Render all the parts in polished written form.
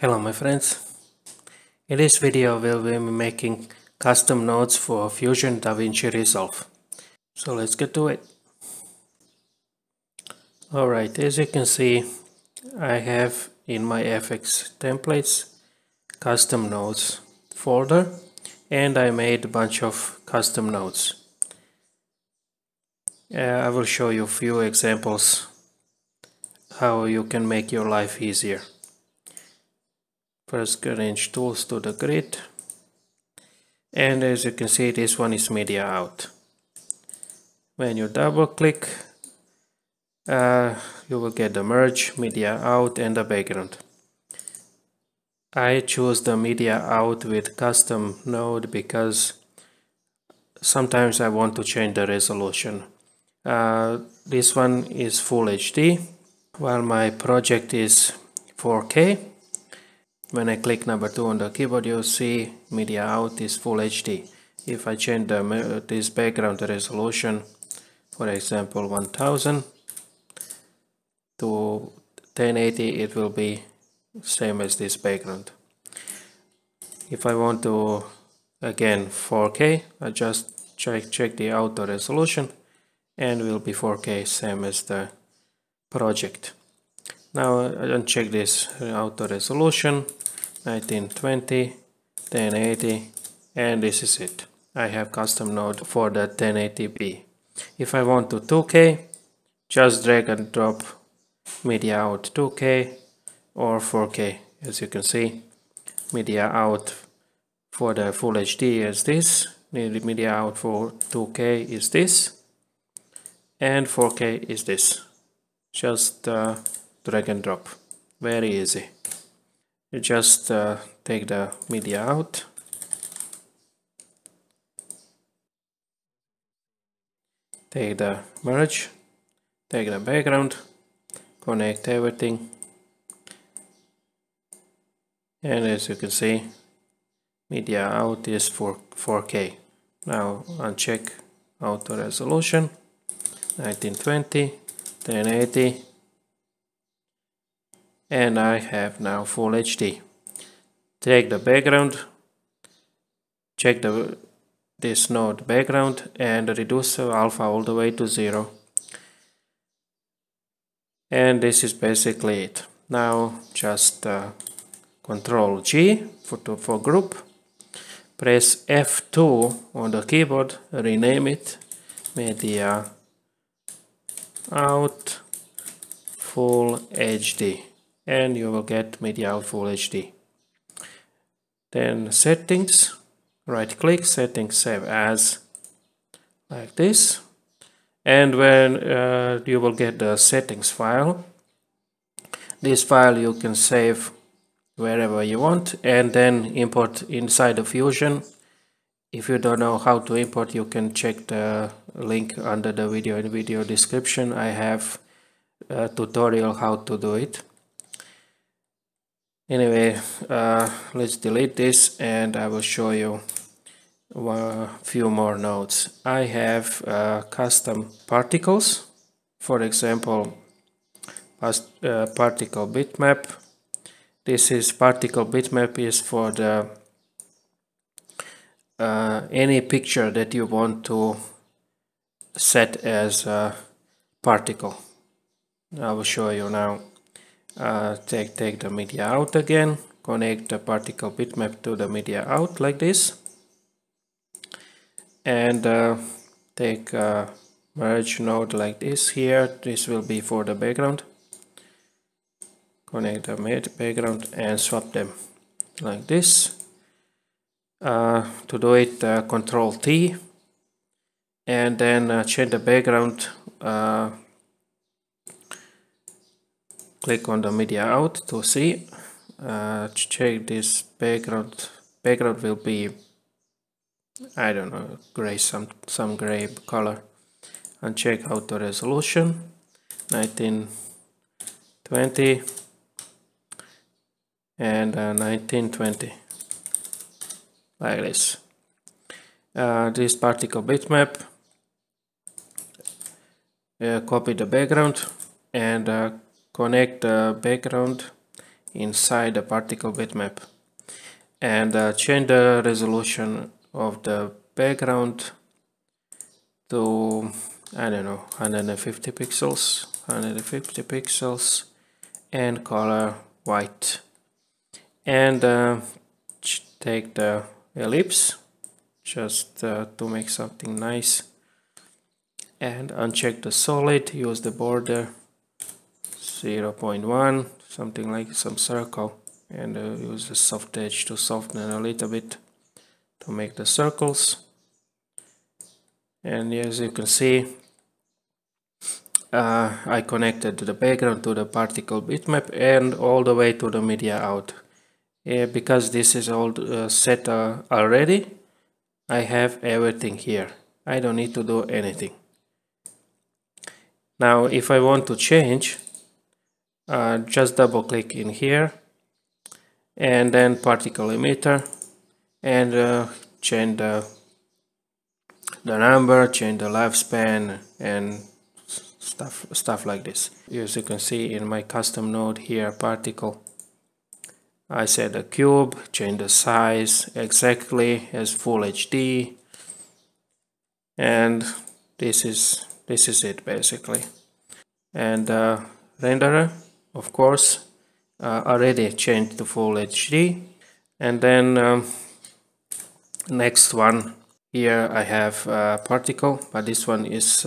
Hello my friends, in this video we'll be making custom nodes for Fusion Davinci Resolve. So let's get to it. Alright, as you can see, I have in my FX templates custom nodes folder, and I made a bunch of custom nodes. I will show you a few examples how you can make your life easier. First, arrange tools to the grid, and as you can see, this one is media out. When you double click, you will get the merge, media out, and the background. I choose the media out with custom node because sometimes I want to change the resolution. This one is Full HD, while my project is 4K. When I click number 2 on the keyboard, you see media out is Full HD. If I change this background resolution, for example 1000 to 1080, it will be same as this background. If I want to again 4K, I just check the auto resolution and will be 4K, same as the project. Now I uncheck this auto resolution, 1920, 1080, and this is it. I have custom node for the 1080p. If I want to 2K, just drag and drop media out 2K or 4K. As you can see, media out for the Full HD is this, media out for 2K is this, and 4K is this. Just drag and drop, very easy. You just take the media out, take the merge, take the background, connect everything, and as you can see, media out is for 4K. Now uncheck auto resolution, 1920, 1080, and I have now Full HD. Take the background, check this node background and reduce alpha all the way to 0. And this is basically it. Now just Control G for group, press F2 on the keyboard, rename it media out Full HD, and you will get media out Full HD. Then settings, right click, settings, save as, like this, and when you will get the settings file, this file you can save wherever you want and then import inside the Fusion. If you don't know how to import, you can check the link under the video in video description. I have a tutorial how to do it. Anyway, let's delete this and I will show you a few more nodes. I have custom particles, for example particle bitmap. This is particle bitmap is for the any picture that you want to set as a particle. I will show you now. Take the media out again, connect the particle bitmap to the media out like this, and take a merge node like this here. This will be for the background. Connect the background and swap them like this. To do it, Control T, and then change the background. Click on the media out to see. Check this background. Background will be, I don't know, gray, some gray color. And check auto resolution, 1920 and 1920, like this. This particle bitmap, copy the background and connect the background inside the particle bitmap and change the resolution of the background to, I don't know, 150 pixels and color white, and take the ellipse just to make something nice, and uncheck the solid, use the border 0.1, something like some circle, and use the soft edge to soften a little bit to make the circles. And as you can see, I connected the background to the particle bitmap and all the way to the media out. Because this is all set already, I have everything here. I don't need to do anything. Now if I want to change, just double click in here and then particle emitter, and change the number, change the lifespan, and stuff like this. As you can see in my custom node here, particle, I set a cube, change the size exactly as full HD, and this is it basically. And renderer, of course, already changed to full HD. And then next one, here I have particle, but this one is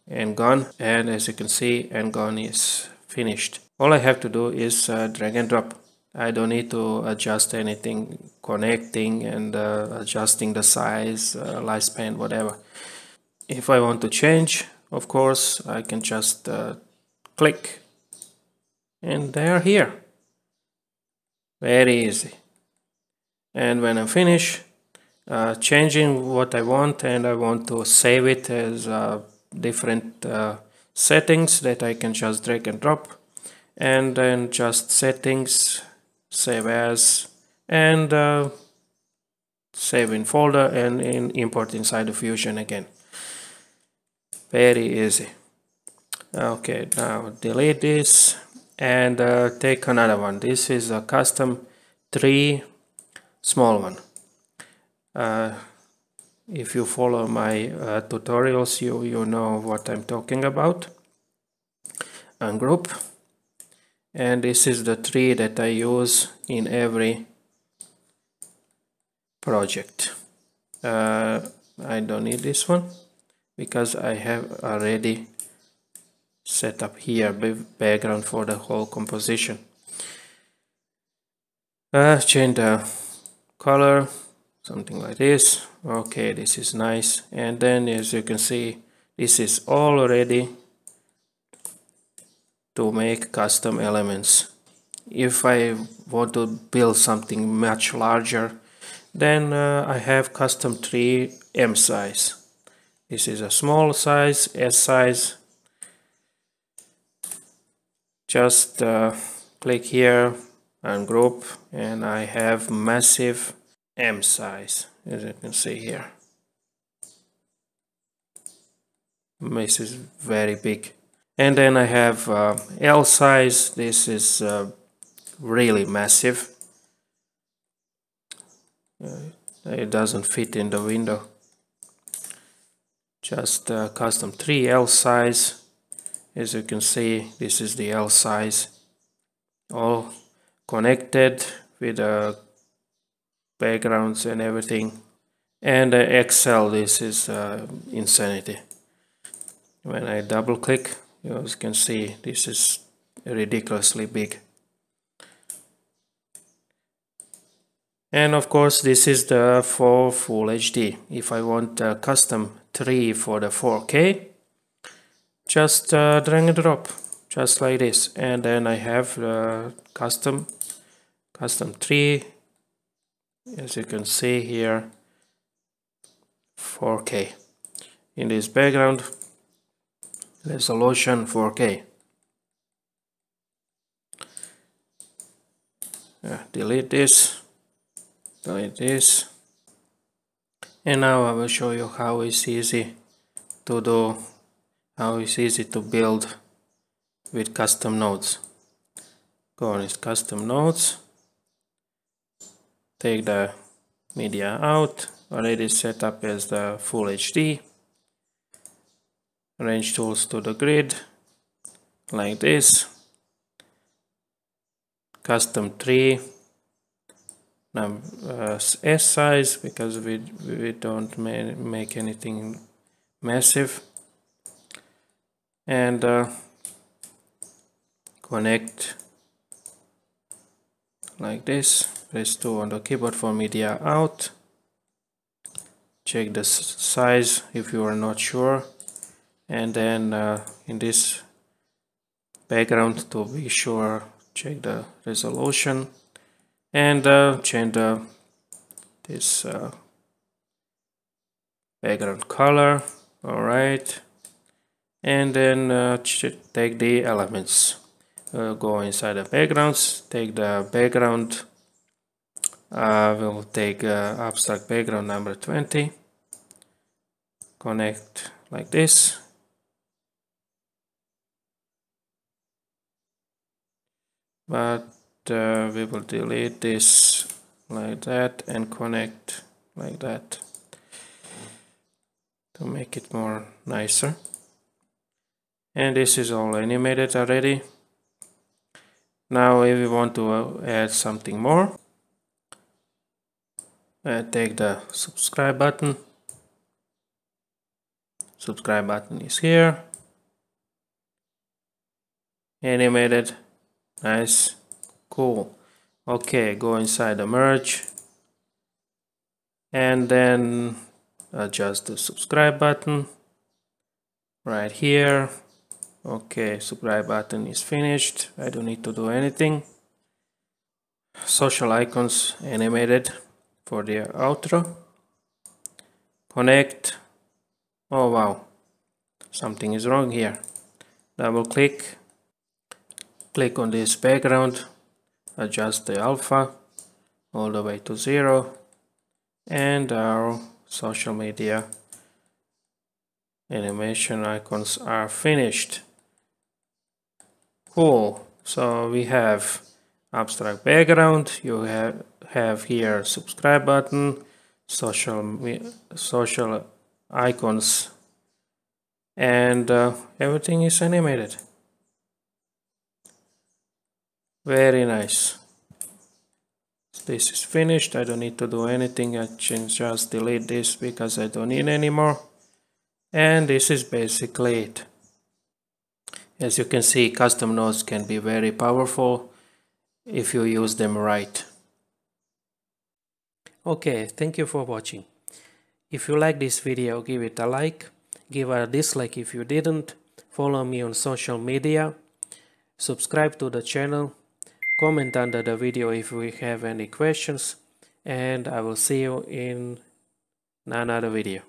and gone, and as you can see, and gone is finished. All I have to do is drag and drop. I don't need to adjust anything, connecting and adjusting the size, lifespan, whatever. If I want to change, of course, I can just click and they are here. Very easy. And when I'm finished changing what I want, and I want to save it as different settings, that I can just drag and drop, and then just settings, save as, and save in folder, and import inside the Fusion again. Very easy. Okay, now delete this and take another one. This is a custom 3 small one. If you follow my tutorials, you know what I'm talking about. Ungroup, and this is the tree that I use in every project. I don't need this one because I have already set up here background for the whole composition. Change the color, something like this. Okay, this is nice. And then as you can see, this is all ready to make custom elements. If I want to build something much larger, then I have custom tree M size. This is a small size, S size. Just click here and group, and I have massive M size, as you can see here. This is very big. And then I have L size. This is really massive. It doesn't fit in the window. Just custom 3 L size. As you can see, this is the L size. All connected with backgrounds and everything. And XL, this is insanity. When I double click, you can see this is ridiculously big. And of course, this is the for full HD. If I want a custom 3 for the 4K, just drag and drop, just like this. And then I have custom 3, as you can see here, 4K. In this background, resolution 4K. Delete this, and now I will show you how it's easy to do, how it's easy to build with custom nodes. go on its custom nodes, take the media out, already set up as the full HD, arrange tools to the grid like this, custom tree, S size because we don't make anything massive, and connect like this. Press 2 on the keyboard for media out. Check the size if you are not sure, and then in this background, to be sure, check the resolution and change this background color. Alright, and then take the elements, go inside the backgrounds, take the background, we'll take abstract background number 20, connect like this, but we will delete this like that and connect like that to make it more nicer. And this is all animated already. Now if we want to add something more, take the subscribe button. Subscribe button is here, animated, nice, cool. Okay, go inside the merge and then adjust the subscribe button right here. Okay, subscribe button is finished. I don't need to do anything. Social icons animated for the outro. Connect. Oh wow, something is wrong here. Double click. Click on this background. Adjust the alpha all the way to 0. And our social media animation icons are finished. Cool. So we have abstract background, you have here subscribe button, social icons, and everything is animated. Very nice. This is finished. I don't need to do anything. I can just delete this because I don't need anymore. And this is basically it. As you can see, custom nodes can be very powerful if you use them right. Okay, thank you for watching. If you like this video, give it a like, give a dislike if you didn't, follow me on social media, subscribe to the channel, comment under the video if you have any questions, and I will see you in another video.